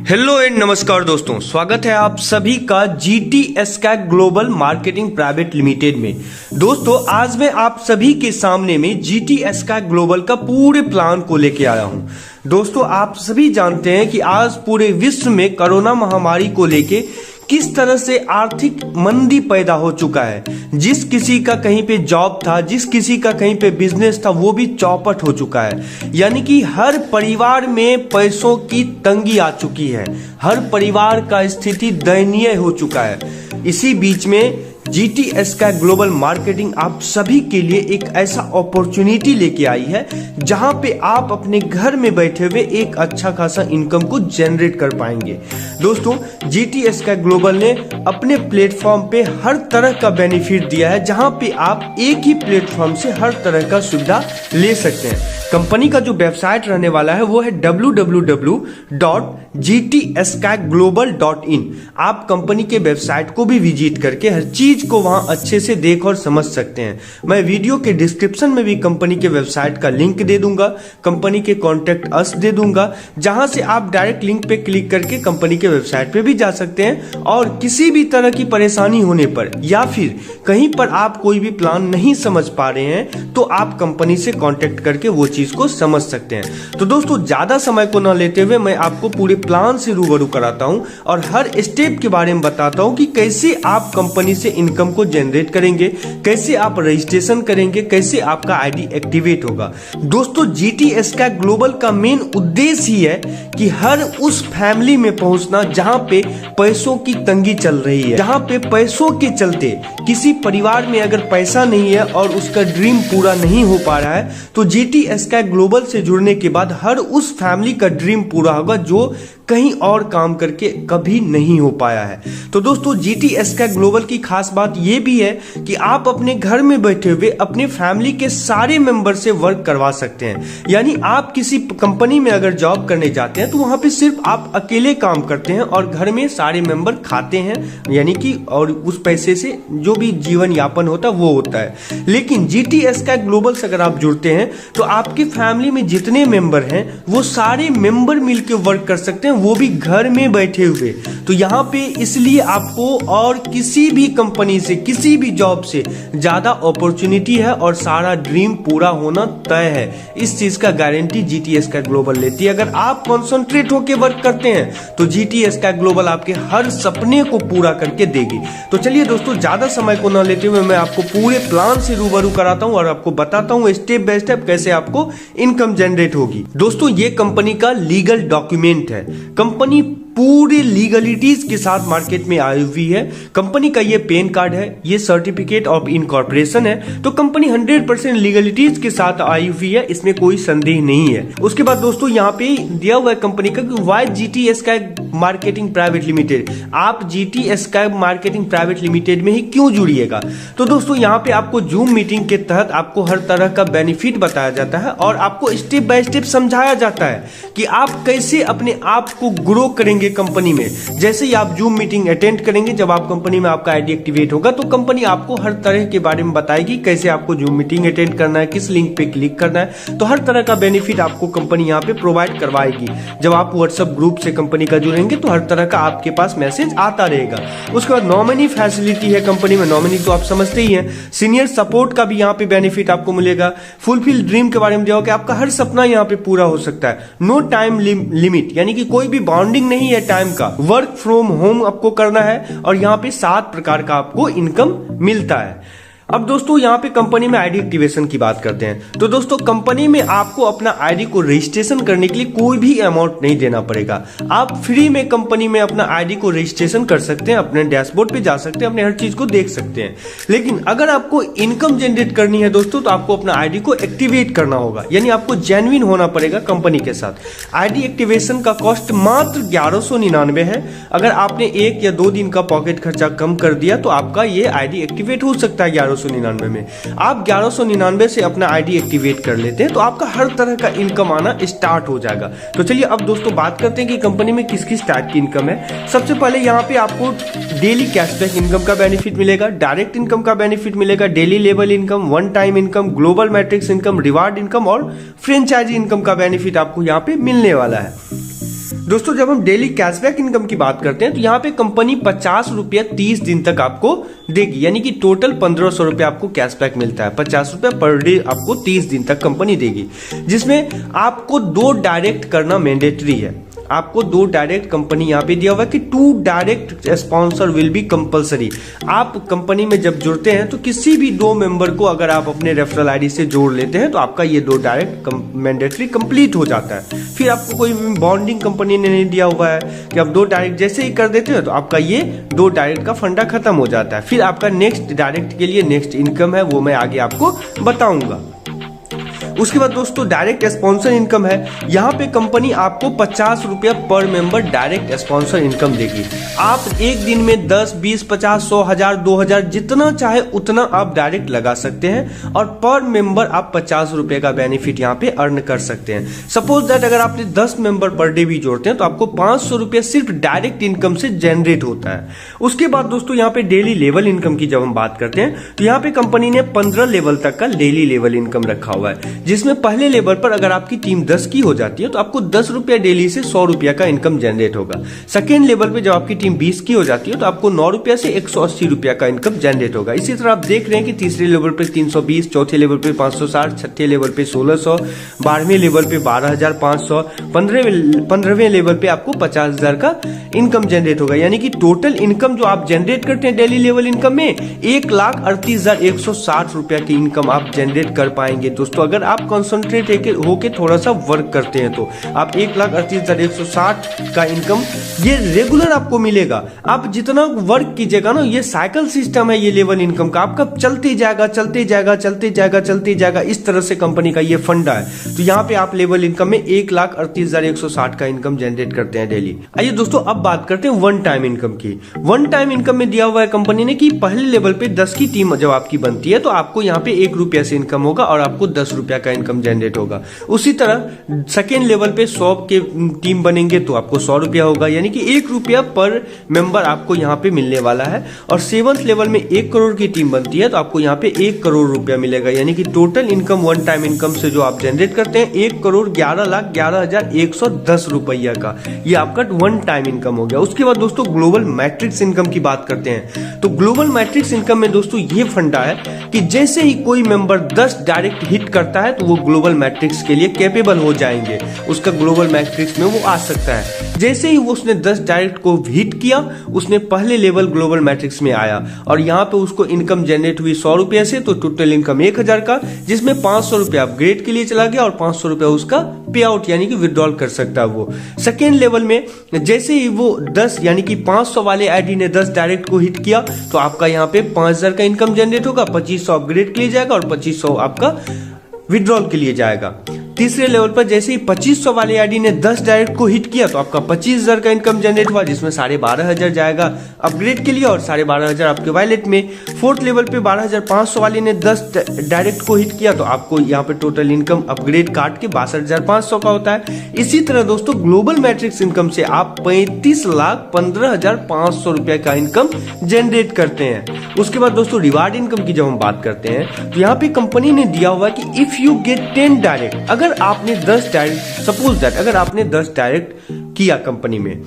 Hello and नमस्कार दोस्तों, स्वागत है आप सभी का GTSCAG global marketing private limited में। दोस्तों आज मैं आप सभी के सामने में GTSCAG ग्लोबल का पूरे प्लान को लेके आया हूं। दोस्तों आप सभी जानते हैं कि आज पूरे विश्व में कोरोना महामारी को लेके किस तरह से आर्थिक मंदी पैदा हो चुका है। जिस किसी का कहीं पे जॉब था, जिस किसी का कहीं पे बिजनेस था, वो भी चौपट हो चुका है। यानी कि हर परिवार में पैसों की तंगी आ चुकी है, हर परिवार का स्थिति दयनीय हो चुका है। इसी बीच में GTSCAG ग्लोबल मार्केटिंग आप सभी के लिए एक ऐसा अपॉर्चुनिटी लेके आई है जहां पे आप अपने घर में बैठे हुए एक अच्छा खासा इनकम को जनरेट कर पाएंगे। दोस्तों GTSCAG ग्लोबल ने अपने प्लेटफॉर्म पे हर तरह का बेनिफिट दिया है, जहां पे आप एक ही प्लेटफॉर्म से हर तरह का सुविधा ले सकते हैं। कंपनी का जो वेबसाइट रहने वाला है वो है www.gtscagglobal.in। आप कंपनी के वेबसाइट को भी विजिट करके हर चीज को वहां अच्छे से देख और समझ सकते हैं। मैं वीडियो के डिस्क्रिप्शन में भी कंपनी के वेबसाइट का लिंक दे दूंगा, कंपनी के कॉन्टेक्ट अस दे दूंगा, जहां से आप डायरेक्ट लिंक पे क्लिक करके कंपनी के वेबसाइट पे भी जा सकते हैं। और किसी भी तरह की परेशानी होने पर या फिर कहीं पर आप कोई भी प्लान नहीं समझ पा रहे हैं तो आप कंपनी से कॉन्टेक्ट करके वो चीज को समझ सकते हैं। तो दोस्तों ज्यादा समय को न लेते हुए मैं आपको पूरे प्लान से रूबरू कराता हूं और हर स्टेप के बारे में बताता हूं कि कैसे आप कंपनी से इनकम को जनरेट करेंगे, कैसे आप रजिस्ट्रेशन करेंगे, कैसे आपका आईडी एक्टिवेट होगा। दोस्तों GTSCAG ग्लोबल का मेन उद्देश्य ही है कि हर उस फैमिली में पहुंचना जहां पे पैसों की तंगी चल रही है, जहां पे पैसों के चलते किसी परिवार में अगर पैसा नहीं है और उसका ड्रीम पूरा नहीं हो पा रहा है तो GTSCAG ग्लोबल से जुड़ने के बाद हर उस फैमिली का ड्रीम पूरा होगा जो कहीं और काम करके कभी नहीं हो पाया है। तो दोस्तों GTSCAG ग्लोबल की खास बात यह भी है कि आप अपने घर में बैठे हुए अपने फैमिली के सारे मेंबर से वर्क करवा सकते हैं। यानी आप किसी कंपनी में अगर जॉब करने जाते हैं तो वहां पे सिर्फ आप अकेले काम करते हैं और घर में सारे मेंबर खाते हैं, यानी कि और उस पैसे से जो भी जीवन यापन होता है वो होता है। लेकिन GTSCAG ग्लोबल से अगर आप जुड़ते हैं तो आपके फैमिली में जितने मेंबर हैं वो सारे मेंबर मिलकर वर्क कर सकते हैं, वो भी घर में बैठे हुए। तो यहाँ पे इसलिए आपको और किसी भी कंपनी से, किसी भी जॉब से ज्यादा अपॉर्चुनिटी है और सारा ड्रीम पूरा होना तय है। इस चीज का गारंटी GTSCAG ग्लोबल लेती है। अगर आप कॉन्सेंट्रेट होकर वर्क करते हैं तो GTSCAG ग्लोबल आपके हर सपने को पूरा करके देगी। तो चलिए दोस्तों ज्यादा समय को न लेते हुए मैं आपको पूरे प्लान से रूबरू कराता हूं और आपको बताता हूं स्टेप बाय स्टेप कैसे आपको इनकम जनरेट होगी। दोस्तों ये कंपनी का लीगल डॉक्यूमेंट है, कंपनी पूरे लीगलिटीज के साथ मार्केट में आई हुई है। कंपनी का ये पैन कार्ड है, ये सर्टिफिकेट ऑफ इनकॉर्पोरेशन है। तो कंपनी 100% लीगलिटीज के साथ आई हुई है, इसमें कोई संदेह नहीं है। उसके बाद दोस्तों यहाँ पे दिया हुआ है कंपनी का कि why GTSCAG marketing private limited, आप GTSCAG मार्केटिंग प्राइवेट लिमिटेड में ही क्यों जुड़िएगा। तो दोस्तों यहाँ पे आपको जूम मीटिंग के तहत आपको हर तरह का बेनिफिट बताया जाता है और आपको स्टेप बाय स्टेप समझाया जाता है कि आप कैसे अपने आप को ग्रो करेंगे कंपनी में। जैसे ही आप जूम मीटिंग अटेंड करेंगे, जब आप कंपनी में आपका आईडी एक्टिवेट होगा तो कंपनी आपको हर तरह के बारे में बताएगी, कैसे आपको जूम मीटिंग अटेंड करना है, किस लिंक पे क्लिक करना है। तो हर तरह का बेनिफिट आपको कंपनी यहाँ पे प्रोवाइड करवाएगी। जब आप व्हाट्सएप ग्रुप से कंपनी का जुड़ेंगे तो हर तरह का आपके पास मैसेज आता रहेगा। उसके बाद नॉमिनी फैसिलिटी है कंपनी में, नॉमिनी तो आप समझते ही हैं। सीनियर सपोर्ट का भी यहाँ पे बेनिफिट आपको मिलेगा। फुलफिल ड्रीम के बारे में दिया होगा कि आपका हर सपना यहाँ पे पूरा हो सकता है। नो टाइम लिमिट, यानी कि कोई भी बाउंडिंग नहीं है टाइम का। वर्क फ्रॉम होम आपको करना है और यहाँ पे 7 प्रकार का आपको इनकम मिलता है। अब दोस्तों यहाँ पे कंपनी में आईडी एक्टिवेशन की बात करते हैं। तो दोस्तों कंपनी में आपको अपना आईडी को रजिस्ट्रेशन करने के लिए कोई भी अमाउंट नहीं देना पड़ेगा। आप फ्री में कंपनी में अपना आईडी को रजिस्ट्रेशन कर सकते हैं, अपने डैशबोर्ड पे जा सकते हैं, अपने हर चीज को देख सकते हैं। लेकिन अगर आपको इनकम जनरेट करनी है दोस्तों तो आपको अपना आईडी को एक्टिवेट करना होगा, यानी आपको जेन्युइन होना पड़ेगा कंपनी के साथ। आईडी एक्टिवेशन का कॉस्ट मात्र 1199 है। अगर आपने 1 या 2 दिन का पॉकेट खर्चा कम कर दिया तो आपका ये आईडी एक्टिवेट हो सकता है 1199 में। आप 1199 से अपना आईडी एक्टिवेट कर लेते हैं तो आपका हर तरह का इनकम आना स्टार्ट हो जाएगा। तो चलिए अब दोस्तों बात करते हैं कि कंपनी में किस किस टाइप की इनकम है। सबसे पहले यहाँ पे आपको डेली कैशबैक इनकम का बेनिफिट मिलेगा, डायरेक्ट इनकम का बेनिफिट मिलेगा, daily level income, one time income, global matrix income, reward income और फ्रेंचाइजी इनकम का बेनिफिट आपको यहाँ पे मिलने वाला है। दोस्तों जब हम डेली कैशबैक इनकम की बात करते हैं तो यहाँ पे कंपनी 50 रुपया 30 दिन तक आपको देगी, यानी कि टोटल 1500 रुपया आपको कैशबैक मिलता है। 50 रुपया पर डे आपको 30 दिन तक कंपनी देगी, जिसमें आपको 2 डायरेक्ट करना मैंडेटरी है। आपको 2 डायरेक्ट कंपनी यहाँ पे दिया हुआ है कि 2 direct sponsor will be compulsory. आप कंपनी में जब जुड़ते हैं तो किसी भी 2 मेंबर को अगर आप अपने रेफरल आईडी से जोड़ लेते हैं तो आपका ये 2 डायरेक्ट मैंडेटरी कंप्लीट हो जाता है। फिर आपको कोई बॉन्डिंग कंपनी ने नहीं दिया हुआ है कि आप 2 डायरेक्ट जैसे ही कर देते हो तो आपका ये 2 डायरेक्ट का फंडा खत्म हो जाता है। फिर आपका नेक्स्ट डायरेक्ट के लिए नेक्स्ट इनकम है, वो मैं आगे आपको बताऊंगा। उसके बाद दोस्तों डायरेक्ट स्पॉन्सर इनकम है। यहाँ पे कंपनी आपको 50 रुपया पर मेंबर डायरेक्ट स्पॉन्सर इनकम देगी। आप एक दिन में 10, 20, 50, 100, 1000, 2000 जितना चाहे उतना आप डायरेक्ट लगा सकते हैं और पर मेंबर आप 50 रुपए का बेनिफिट यहाँ पे अर्न कर सकते हैं। सपोज दैट अगर आपने 10 मेंबर पर डे भी जोड़ते हैं तो आपको 500 रुपया सिर्फ डायरेक्ट इनकम से जनरेट होता है। उसके बाद दोस्तों यहाँ पे डेली लेवल इनकम की जब हम बात करते हैं तो यहाँ पे कंपनी ने 15 लेवल तक का डेली लेवल इनकम रखा हुआ है, जिसमें पहले लेवल पर अगर आपकी टीम 10 की हो जाती है तो आपको 10 रुपया डेली से 100 रुपया का इनकम जनरेट होगा। सेकेंड लेवल पे जब आपकी टीम 20 की हो जाती है तो आपको 9 रुपया से 180 रुपया का इनकम जनरेट होगा। इसी तरह आप देख रहे हैं कि तीसरे लेवल पे 320, चौथे लेवल पे 560, छठे लेवल पे 1600, 12वें लेवल पे 12,500, 15वें लेवल पे आपको 50,000 का इनकम जनरेट होगा। यानी कि टोटल इनकम जो आप जनरेट करते हैं डेली लेवल इनकम में 1,38,160 रुपया की इनकम आप जनरेट कर पाएंगे। दोस्तों अगर आप कंसंट्रेट होके थोड़ा सा वर्क करते हैं तो आप 1,38,160 का इनकम ये रेगुलर आपको मिलेगा। आप जितना वर्क कीजिएगा ना, ये साइकिल सिस्टम है ये लेवल इनकम का, आपका चलते जाएगा चलते जाएगा चलते जाएगा चलते जाएगा। इस तरह से कंपनी का ये फंडा है। तो यहाँ पे आप लेवल इनकम में 1,38,160 का इनकम जनरेट करते हैं डेली। आइए दोस्तों अब बात करते हैं वन टाइम इनकम की। वन टाइम इनकम में दिया हुआ है कंपनी ने कि पहले लेवल पे 10 की टीम जब आपकी बनती है तो आपको यहाँ पे 1 रुपया से इनकम होगा और आपको 10 रुपया का इनकम जनरेट होगा। उसी तरह सेकेंड लेवल पे 100 के टीम बनेंगे तो आपको 100 रुपया होगा, यानी कि 1 रुपया पर मेंबर आपको यहाँ पे मिलने वाला है। और 7th लेवल में 1 करोड़ की टीम बनती है तो आपको यहाँ पे 1 करोड़ रुपया मिलेगा, यानी कि total income one time income से जो आप जनरेट करते हैं 1,11,11,110 रुपया का, ये आपका वन टाइम इनकम हो गया। उसके बाद दोस्तों ग्लोबल मैट्रिक्स इनकम की बात करते हैं तो ग्लोबल मैट्रिक्स इनकम में दोस्तों ये फंडा है कि जैसे ही कोई मेंबर 10 डायरेक्ट हिट करता है तो वो ग्लोबल मैट्रिक्स के लिए कैपेबल हो जाएंगे, उसका ग्लोबल मैट्रिक्स में वो आ सकता है। जैसे ही वो उसने 10 डायरेक्ट को हिट किया उसने पहले लेवल ग्लोबल मैट्रिक्स में आया और यहाँ पे उसको इनकम जनरेट हुई 100 रुपया से, तो टोटल इनकम 1000 का, जिसमें 500 रुपया अपग्रेड के लिए चला गया और 500 रुपया उसका पे आउट यानी कि विड्रॉल कर सकता है वो। सेकेंड लेवल में जैसे ही वो 10 यानी कि 500 वाले आईडी ने 10 डायरेक्ट को हिट किया तो आपका यहाँ पे 5000 का इनकम जनरेट होगा, 2500 अपग्रेड के लिए जाएगा और 2500 आपका विड्रॉल के लिए जाएगा। तीसरे लेवल पर जैसे ही 2500 वाले आईडी ने 10 डायरेक्ट को हिट किया तो आपका 25,000 का इनकम जनरेट हुआ, जिसमें 12,500 जाएगा अपग्रेड के लिए और 12,500 आपके वॉलेट में। फोर्थ लेवल पे 12,500 वाले ने 10 डायरेक्ट को हिट किया तो आपको यहाँ पे टोटल इनकम अपग्रेड काट के 62,500 का होता है। इसी तरह दोस्तों ग्लोबल मैट्रिक्स इनकम से आप 35,15,500 रुपए का इनकम जनरेट करते हैं। उसके बाद दोस्तों रिवार्ड इनकम की जब हम बात करते हैं तो यहाँ पे कंपनी ने दिया हुआ कि इफ यू गेट 10 डायरेक्ट, अगर आपने 10 डायरेक्ट, सपोज दैट अगर आपने 10 डायरेक्ट किया कंपनी में,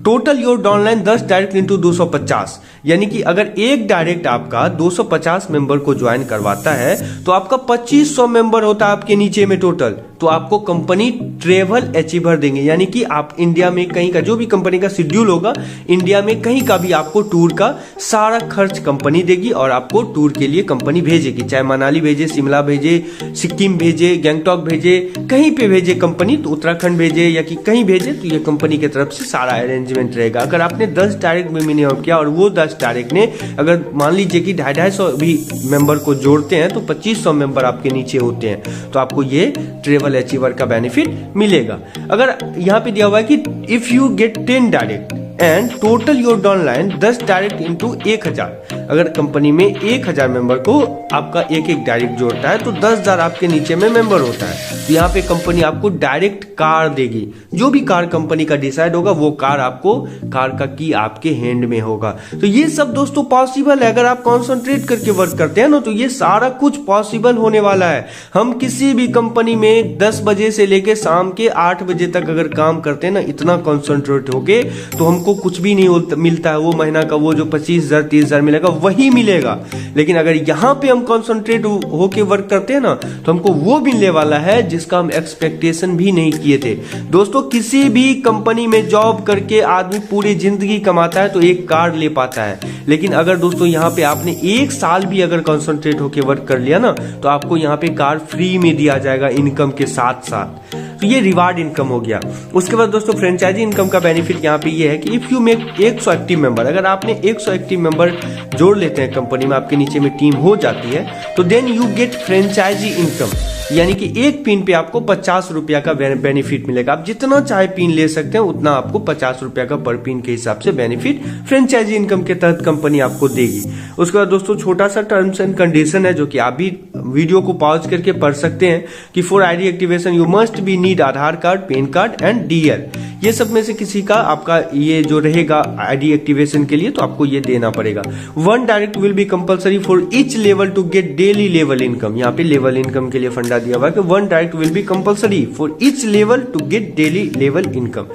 total your downline 10 direct into 250, यानी कि अगर एक डायरेक्ट आपका 250 मेंबर को ज्वाइन करवाता है तो आपका 2500 मेंबर होता है आपके नीचे में टोटल, तो आपको कंपनी ट्रेवल अचीवर देंगे, यानी कि आप इंडिया में कहीं का जो भी कंपनी का शेड्यूल होगा इंडिया में कहीं का भी आपको टूर का सारा खर्च कंपनी देगी और आपको टूर के लिए कंपनी भेजेगी, चाहे मनाली भेजे, शिमला भेजे, सिक्किम भेजे, गैंगटॉक भेजे, कहीं पे भेजे कंपनी, तो उत्तराखंड भेजे या कि कहीं भेजे, तो ये कंपनी की तरफ से सारा अरेंजमेंट रहेगा। अगर आपने 10 डायरेक्ट में मिनिमम किया और वो 10 डायरेक्ट ने अगर मान लीजिए कि 250 भी मेंबर को जोड़ते हैं तो 2500 मेंबर आपके नीचे होते हैं, तो आपको ये ट्रेवल अचीवर का बेनिफिट मिलेगा। अगर यहाँ पे दिया हुआ है कि if you get 10 direct, and total your downline 10 direct into 1000। अगर कंपनी में 1000 मेंबर को आपका एक एक डायरेक्ट जोड़ता है तो 10,000 आपके नीचे में मेंबर होता है। तो यहाँ पे कंपनी आपको डायरेक्ट कार देगी, जो भी कार कंपनी का डिसाइड होगा वो कार आपको, कार का की आपके हैंड में होगा। तो ये सब दोस्तों पॉसिबल है, अगर आप कॉन्सेंट्रेट करके वर्क करते हैं ना तो ये सारा कुछ पॉसिबल होने वाला है। हम किसी भी कंपनी में 10 बजे से लेके शाम के 8 बजे तक अगर काम करते हैं ना इतना कॉन्सेंट्रेट होके, तो हमको कुछ भी नहीं मिलता है। वो महीना का वो जो 25,000 30,000 मिलेगा वही मिलेगा। लेकिन अगर यहाँ पे हम कॉन्सेंट्रेट होके वर्क करते हैं ना तो हमको वो मिलने वाला है जिसका हम एक्सपेक्टेशन भी नहीं किए थे। दोस्तों किसी भी कंपनी में जॉब करके आदमी पूरी जिंदगी कमाता है तो एक कार ले पाता है, लेकिन अगर दोस्तों यहाँ पे आपने 1 साल भी अगर कॉन्सेंट्रेट होके वर्क कर लिया ना तो आपको यहाँ पे कार फ्री में दिया जाएगा इनकम के साथ साथ। तो ये रिवार्ड इनकम हो गया। उसके बाद दोस्तों फ्रेंचाइजी इनकम का बेनिफिट यहाँ पे ये है कि if you make 100 active member, अगर आपने 100 एक्टिव मेंबर जोड़ लेते हैं कंपनी में, आपके नीचे में टीम हो जाती है, तो then you get franchisee income, यानी कि एक पिन पे आपको 50 रुपया का बेनिफिट मिलेगा। आप जितना चाहे पिन ले सकते हैं उतना आपको 50 रुपया का पर पिन के हिसाब से बेनिफिट फ्रेंचाइजी इनकम के तहत कंपनी आपको देगी। उसके बाद दोस्तों छोटा सा टर्म्स एंड कंडीशन है जो कि आप भी वीडियो को पॉज करके पढ़ सकते हैं कि for ID activation you must be need Aadhaar card, pan card and DL. ये सब में से किसी का आपका ये जो रहेगा आईडी एक्टिवेशन के लिए तो आपको ये देना पड़ेगा। 1 direct will be compulsory for each level to get daily level income. यहाँ पे लेवल इनकम के लिए फंडा दिया हुआ है कि 1 direct will be compulsory for each level to get daily level income.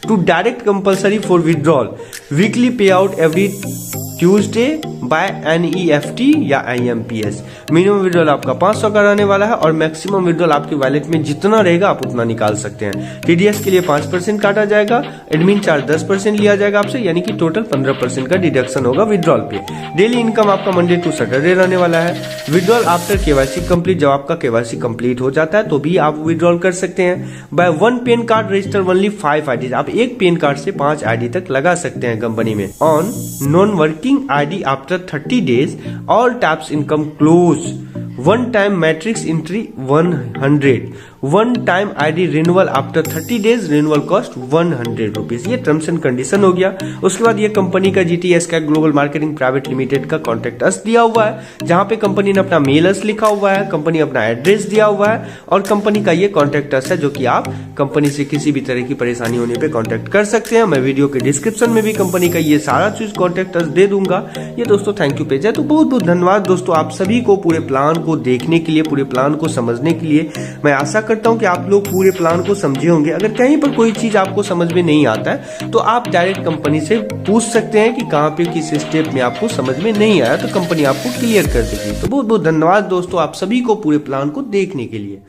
2 direct compulsory for withdrawal, weekly pay out every Tuesday by NEFT या IMPS। मिनिमम विड्रॉल आपका 500 का रहने वाला है और मैक्सिमम विड्रॉल आपके वॉलेट में जितना रहेगा आप उतना निकाल सकते हैं। TDS के लिए 5% काटा जाएगा, एडमिन चार्ज 10% लिया जाएगा आपसे, यानी कि टोटल 15% का डिडक्शन होगा विड्रॉल पे। डेली इनकम आपका मंडे टू सैटरडे रहने वाला है। विड्रॉल आफ्टर KYC कंप्लीट, जब आपका KYC कंप्लीट हो जाता है तो भी आप विड्रॉल कर सकते हैं। By 1 PAN card register only 5 ID, आप एक पेन कार्ड से 5 आईडी तक लगा सकते हैं कंपनी में। On non working ID after 30 days, all taps income close. One time matrix entry 100. One time ID renewal after 30 days, renewal cost 100 rupees। ये terms and condition हो गया। उसके बाद ये कंपनी का GTS का ग्लोबल मार्केटिंग प्राइवेट लिमिटेड का contact us दिया हुआ है, जहां पे कंपनी ने अपना मेल अस लिखा हुआ है, कंपनी अपना एड्रेस दिया हुआ है और कंपनी का ये कॉन्टेक्ट अस है जो कि आप कंपनी से किसी भी तरह की परेशानी होने पे कॉन्टेक्ट कर सकते हैं। मैं वीडियो के डिस्क्रिप्शन में भी कंपनी का ये सारा चीज कॉन्टेक्ट अस दे दूंगा। ये दोस्तों थैंक यू पेज है। तो बहुत बहुत धन्यवाद दोस्तों आप सभी को पूरे प्लान को देखने के लिए, पूरे प्लान को समझने के लिए। मैं आशा करता हूं कि आप लोग पूरे प्लान को समझे होंगे। अगर कहीं पर कोई चीज आपको समझ में नहीं आता है तो आप डायरेक्ट कंपनी से पूछ सकते हैं कि कहां पे किस स्टेप में आपको समझ में नहीं आया, तो कंपनी आपको क्लियर कर देगी। तो बहुत बहुत धन्यवाद दोस्तों आप सभी को पूरे प्लान को देखने के लिए।